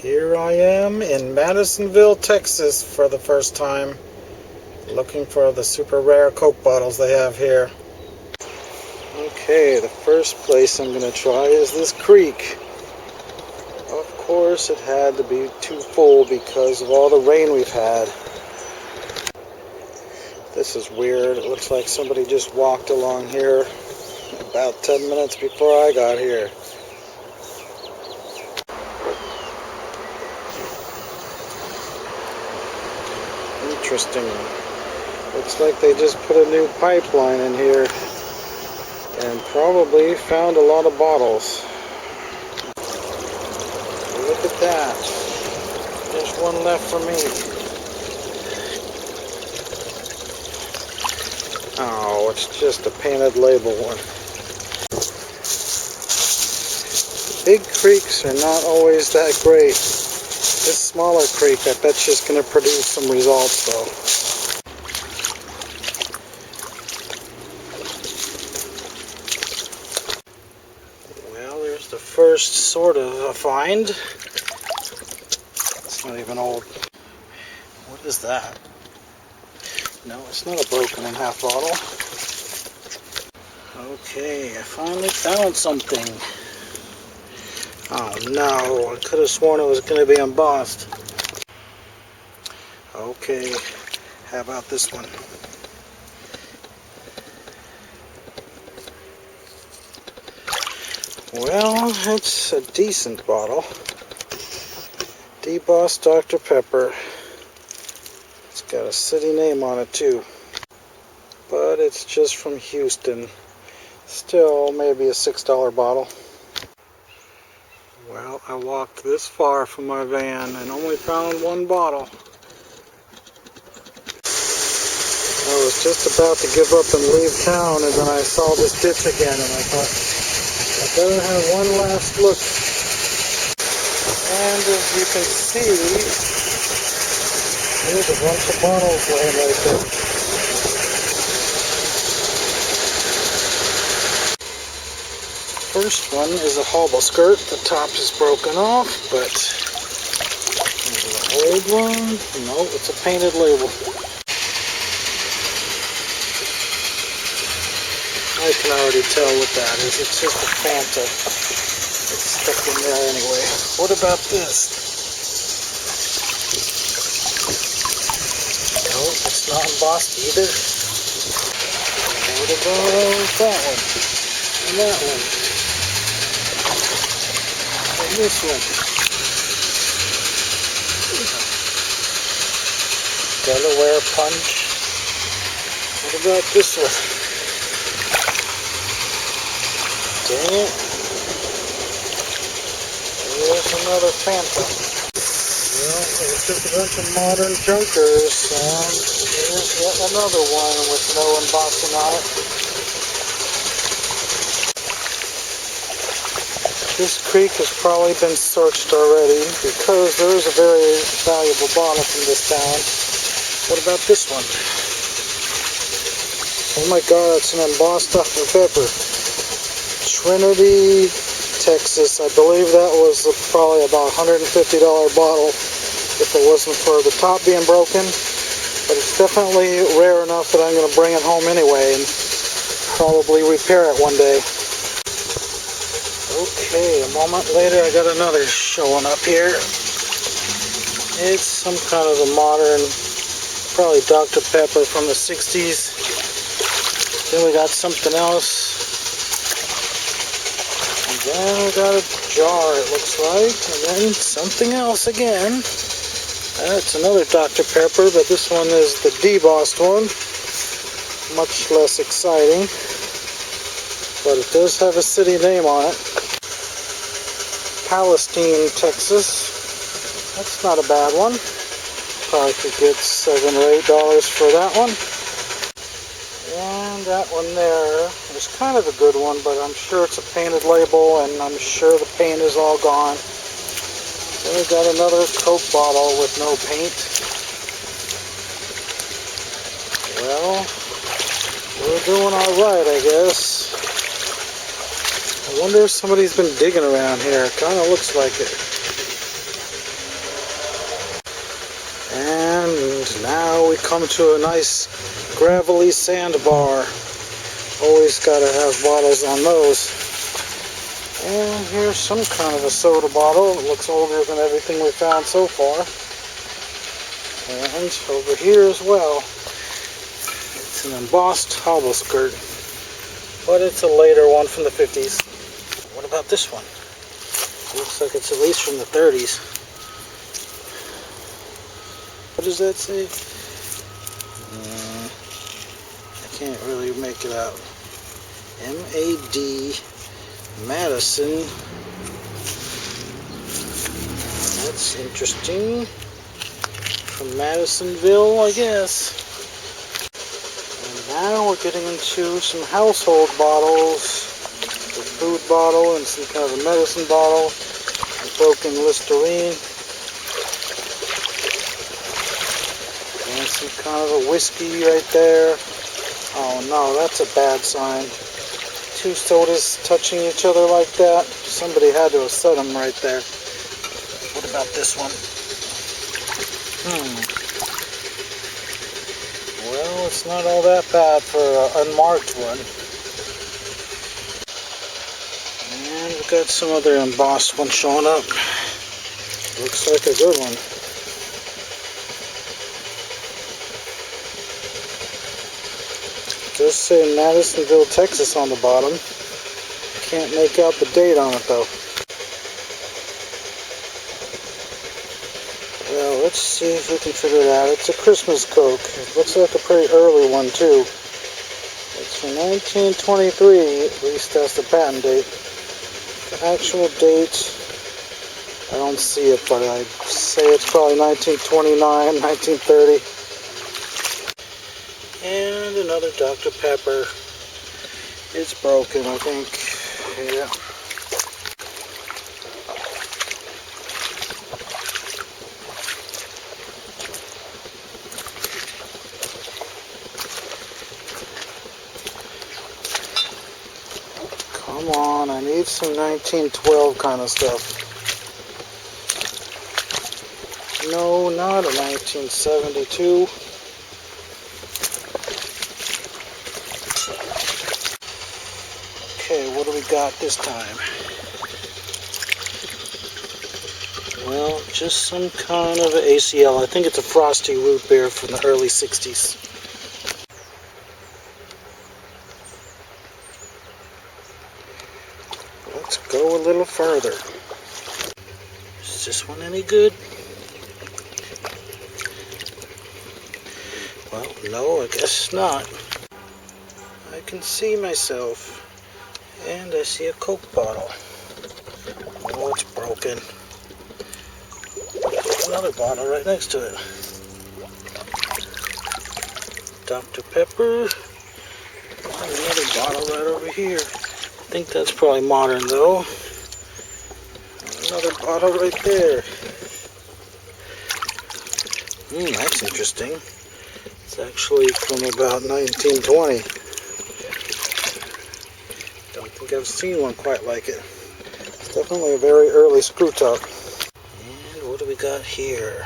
Here I am in Madisonville, Texas for the first time, looking for the super rare Coke bottles they have here. Okay, the first place I'm going to try is this creek. Of course, it had to be too full because of all the rain we've had. This is weird. It looks like somebody just walked along here about 10 minutes before I got here. Interesting. Looks like they just put a new pipeline in here and probably found a lot of bottles. Look at that. There's one left for me. Oh, it's just a painted label one. Big creeks are not always that great. This smaller creek, I bet you, is going to produce some results though. Well, there's the first sort of a find. It's not even old. What is that? No, it's not a broken in half bottle. Okay, I finally found something. Oh no, I could have sworn it was going to be embossed. Okay, how about this one? Well, it's a decent bottle. Debossed Dr. Pepper. It's got a city name on it too. But it's just from Houston. Still maybe a $6 bottle. Well, I walked this far from my van and only found one bottle. I was just about to give up and leave town, and then I saw this ditch again, and I thought, I better have one last look. And as you can see, there's a bunch of bottles laying right there. First one is a hobble skirt. The top is broken off, but there's an old one. No, it's a painted label. I can already tell what that is. It's just a Fanta. It's stuck in there anyway. What about this? No, it's not embossed either. What about that one? And that one? And this one? Delaware Punch. What about this one? Dang it. There's another Fanta. Well, it's just a bunch of modern junkers, and here's yet another one with no embossing on it. This creek has probably been searched already because there is a very valuable bottle from this town. What about this one? Oh my god, it's an embossed Dr. Pepper. Trinity, Texas. I believe that was probably about $150 bottle if it wasn't for the top being broken. But it's definitely rare enough that I'm going to bring it home anyway and probably repair it one day. Okay, a moment later I got another showing up here. It's some kind of a modern, probably Dr. Pepper from the 60s. Then we got something else. And then we got a jar, it looks like. And then something else again. That's another Dr. Pepper, but this one is the debossed one. Much less exciting. But it does have a city name on it. Palestine, Texas. That's not a bad one. Probably could get $7 or $8 for that one. And that one there is kind of a good one, but I'm sure it's a painted label and I'm sure the paint is all gone. Then we got another Coke bottle with no paint. Well, we're doing alright, I guess. I wonder if somebody's been digging around here. It kind of looks like it. And now we come to a nice gravelly sandbar. Always gotta have bottles on those. And here's some kind of a soda bottle. It looks older than everything we found so far. And over here as well, it's an embossed hobble skirt, but it's a later one from the 50s. What about this one? It looks like it's at least from the 30s. What does that say? I can't really make it out. M-A-D Madison. That's interesting. From Madisonville, I guess. And now we're getting into some household bottles. A food bottle and some kind of a medicine bottle. A broken Listerine. And some kind of a whiskey right there. Oh no, that's a bad sign. Two sodas touching each other like that. Somebody had to have set them right there. What about this one? Well, it's not all that bad for an unmarked one. And we've got some other embossed one showing up. Looks like a good one. It does say Madisonville, Texas on the bottom. Can't make out the date on it though. Well, let's see if we can figure it out. It's a Christmas Coke. It looks like a pretty early one too. It's from 1923, at least that's the patent date. The actual date, I don't see it, but I'd say it's probably 1929, 1930. And another Dr. Pepper. It's broken, I think. Yeah. Come on, I need some 1912 kind of stuff. No, not a 1972. Okay, what do we got this time? Well, just some kind of an ACL. I think it's a frosty root beer from the early 60s. Let's go a little further. Is this one any good? Well, no, I guess not. I can see myself. And I see a Coke bottle. Oh, it's broken. There's another bottle right next to it. Dr. Pepper. Another bottle right over here. I think that's probably modern though. Another bottle right there. That's interesting. It's actually from about 1920. Don't think I've seen one quite like it. It's definitely a very early screw top. And what do we got here?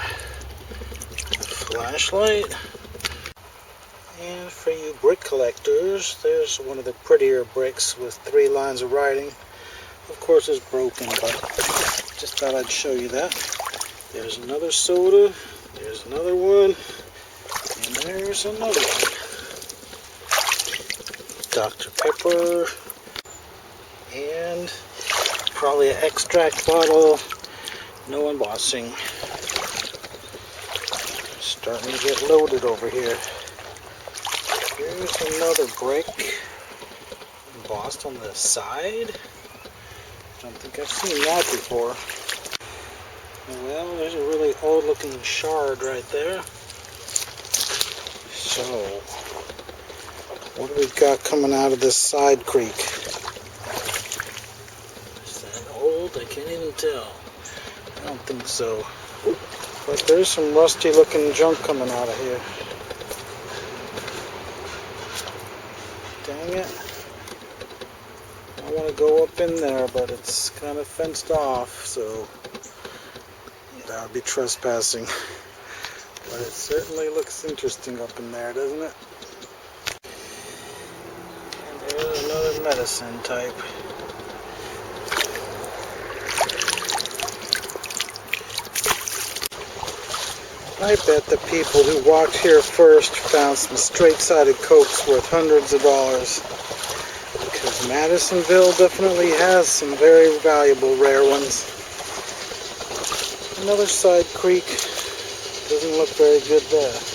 A flashlight. And for you brick collectors, there's one of the prettier bricks with 3 lines of writing. Of course it's broken, but just thought I'd show you that. There's another soda. There's another one. And there's another one. Dr. Pepper. And probably an extract bottle. No embossing. Starting to get loaded over here. Here's another brick. Embossed on the side. Don't think I've seen that before. Well, there's a really old looking shard right there. So, what do we got coming out of this side creek? Is that old? I can't even tell. I don't think so. But there's some rusty looking junk coming out of here. Dang it. I want to go up in there, but it's kind of fenced off, so that would be trespassing. But it certainly looks interesting up in there, doesn't it? And here's another medicine type. I bet the people who walked here first found some straight-sided cokes worth hundreds of dollars. Because Madisonville definitely has some very valuable rare ones. Another side creek. Doesn't look very good there.